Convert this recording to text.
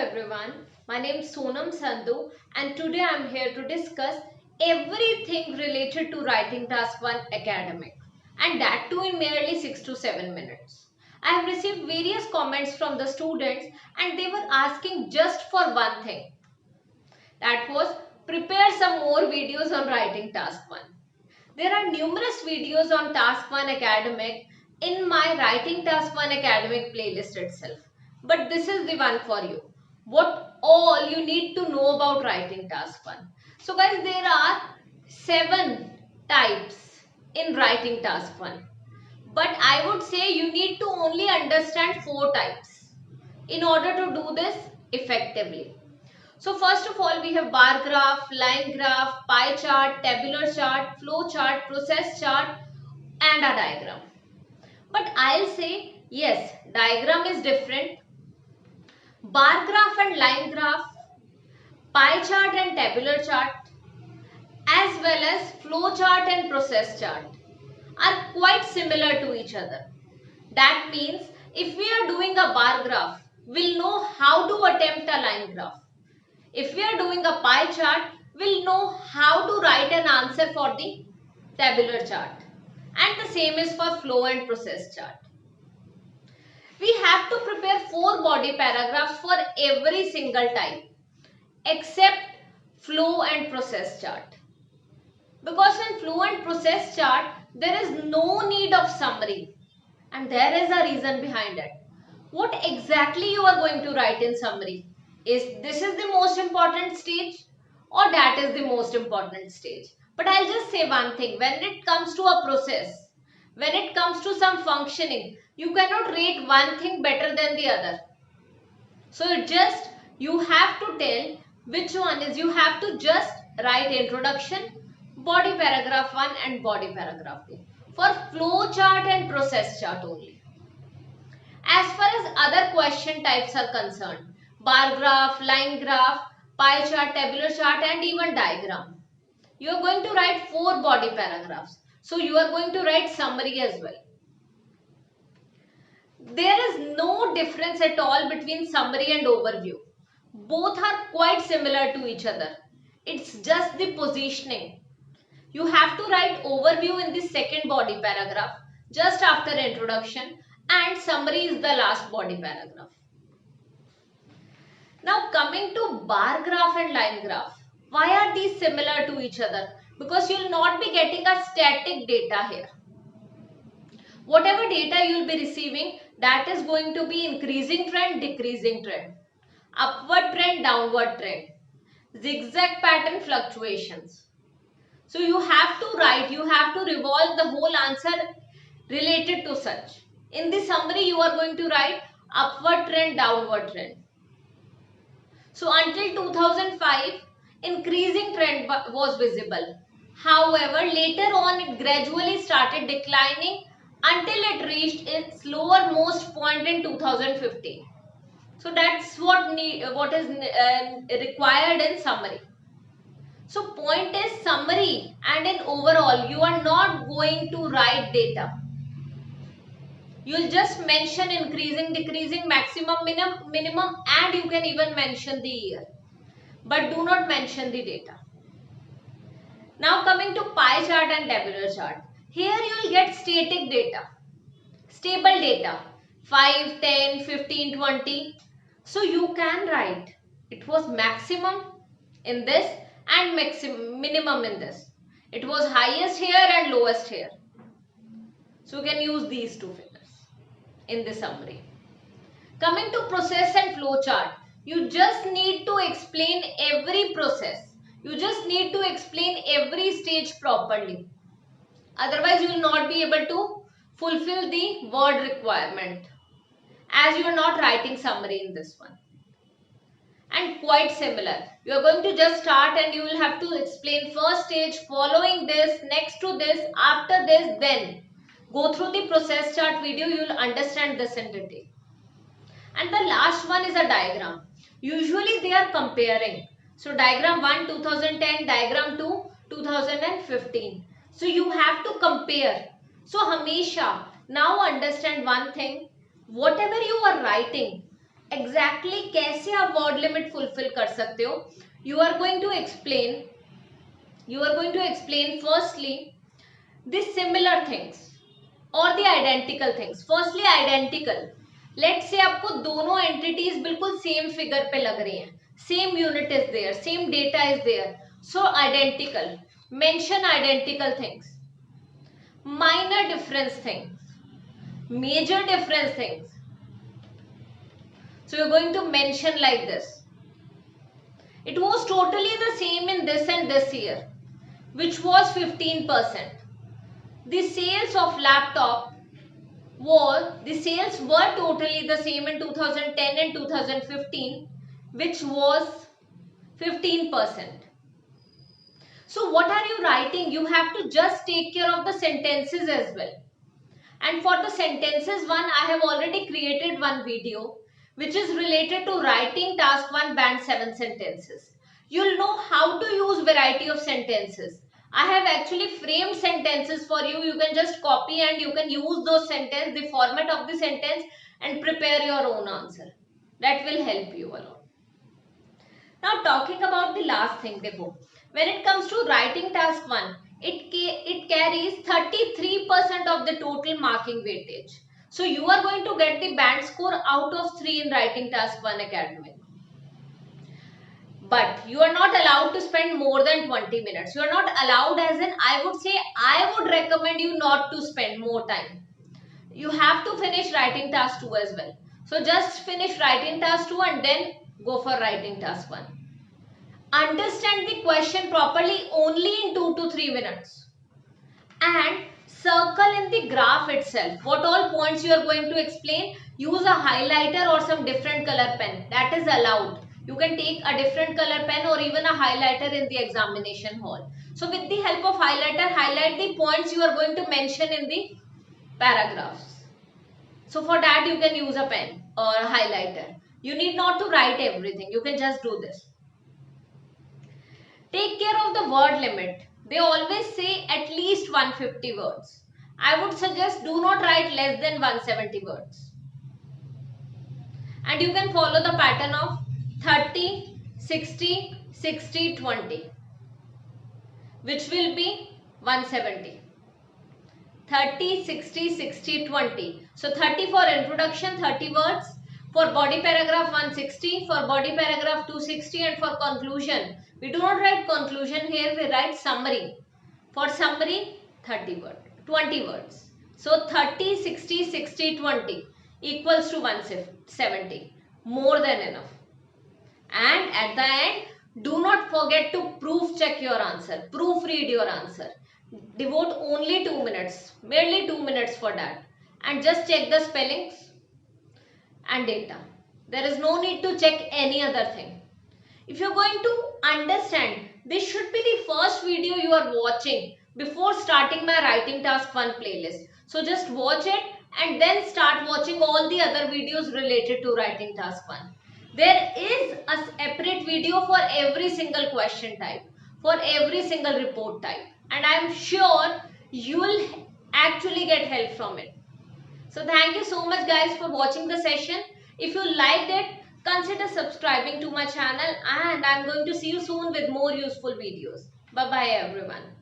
everyone. My name is Sonam Sandhu and today I am here to discuss everything related to Writing Task 1 Academic, and that too in merely 6 to 7 minutes. I have received various comments from the students and they were asking just for one thing, that was prepare some more videos on Writing Task 1. There are numerous videos on Task 1 Academic in my Writing Task 1 Academic playlist itself. But this is the one for you. What all you need to know about Writing Task 1. So guys, there are 7 types in Writing Task 1. But I would say you need to only understand 4 types in order to do this effectively. So first of all, we have bar graph, line graph, pie chart, tabular chart, flow chart, process chart and a diagram. But I'll say yes, diagram is different. Bar graph and line graph, pie chart and tabular chart, as well as flow chart and process chart are quite similar to each other. That means if we are doing a bar graph, we'll know how to attempt a line graph. If we are doing a pie chart, we'll know how to write an answer for the tabular chart. And the same is for flow and process chart. We have to prepare 4 body paragraphs for every single type except flow and process chart. Because in flow and process chart, there is no need of summary. And there is a reason behind it. What exactly you are going to write in summary? Is this is the most important stage or that is the most important stage? But I'll just say one thing. When it comes to a process, when it comes to some functioning, you cannot rate one thing better than the other. So you have to tell which one is. You have to just write introduction, body paragraph 1 and body paragraph 2 for flow chart and process chart only. As far as other question types are concerned, bar graph, line graph, pie chart, tabular chart and even diagram, you are going to write 4 body paragraphs. So you are going to write summary as well. There is no difference at all between summary and overview. Both are quite similar to each other. It's just the positioning. You have to write overview in the second body paragraph just after introduction and summary is the last body paragraph. Now coming to bar graph and line graph. Why are these similar to each other? Because you will not be getting a static data here. Whatever data you will be receiving, that is going to be increasing trend, decreasing trend, upward trend, downward trend, zigzag pattern fluctuations. So you have to write, you have to revolve the whole answer related to such. In the summary, you are going to write upward trend, downward trend. So until 2005, increasing trend was visible. However, later on it gradually started declining until it reached its lowermost point in 2015. So that's what is required in summary. So point is summary and in overall you are not going to write data. You'll just mention increasing, decreasing, maximum, minimum and you can even mention the year. But do not mention the data. Now coming to pie chart and tabular chart. Here you will get static data, stable data, 5, 10, 15, 20. So you can write it was maximum in this and minimum in this. It was highest here and lowest here. So you can use these two figures in the summary. Coming to process and flow chart. You just need to explain every process. You just need to explain every stage properly. Otherwise, you will not be able to fulfill the word requirement as you are not writing summary in this one. And quite similar. You are going to just start and you will have to explain first stage, following this, next to this, after this, then. Go through the process chart video, you will understand this in detail. And the last one is a diagram. Usually they are comparing. So diagram 1 2010, diagram 2 2015. So you have to compare. So Hamesha, now understand one thing. Whatever you are writing, exactly कैसे आप word limit fulfil कर सकते हो, you are going to explain firstly the similar things or the identical things. Firstly identical, let's say आपको दोनों entities बिल्कुल same figure पे लग रही हैं, same unit is there, same data is there, so identical. Mention identical things, minor difference things, major difference things. So you're going to mention like this: it was totally the same in this and this year, which was 15%. The sales of laptop the sales were totally the same in 2010 and 2015, which was 15%. So what are you writing? You have to just take care of the sentences as well. And for the sentences one, I have already created one video which is related to writing task 1 band 7 sentences. You'll know how to use variety of sentences. I have actually framed sentences for you. You can just copy and you can use those sentences, the format of the sentence, and prepare your own answer. That will help you a lot. Now talking about the last thing, देखो, when it comes to writing task 1, it carries 33% of the total marking weightage. So you are going to get the band score out of 3 in writing task 1 academic. But you are not allowed to spend more than 20 minutes. You are not allowed, as in I would recommend you not to spend more time. You have to finish writing task 2 as well. So just finish writing task 2 and then go for writing task 1. Understand the question properly only in 2 to 3 minutes. And circle in the graph itself what all points you are going to explain. Use a highlighter or some different color pen. That is allowed. You can take a different color pen or even a highlighter in the examination hall. So with the help of highlighter, highlight the points you are going to mention in the paragraphs. So for that you can use a pen or a highlighter. You need not to write everything. You can just do this. Take care of the word limit. They always say at least 150 words. I would suggest do not write less than 170 words. And you can follow the pattern of 30, 60, 60, 20, which will be 170. 30, 60, 60, 20. So 30 for introduction, 30 words. For body paragraph 160, for body paragraph 260, and for conclusion, we do not write conclusion here, we write summary. For summary, 30 words, 20 words. So 30, 60, 60, 20 equals to 170. More than enough. And at the end, do not forget to proof check your answer, proofread your answer. Devote only 2 minutes, merely 2 minutes for that. And just check the spellings and data. There is no need to check any other thing. If you're going to understand, this should be the first video you are watching before starting my writing task 1 playlist. So just watch it and then start watching all the other videos related to writing task 1. There is a separate video for every single question type, for every single report type, and I am sure you will actually get help from it. So thank you so much guys for watching the session. If you liked it, consider subscribing to my channel, and I'm going to see you soon with more useful videos. Bye bye everyone.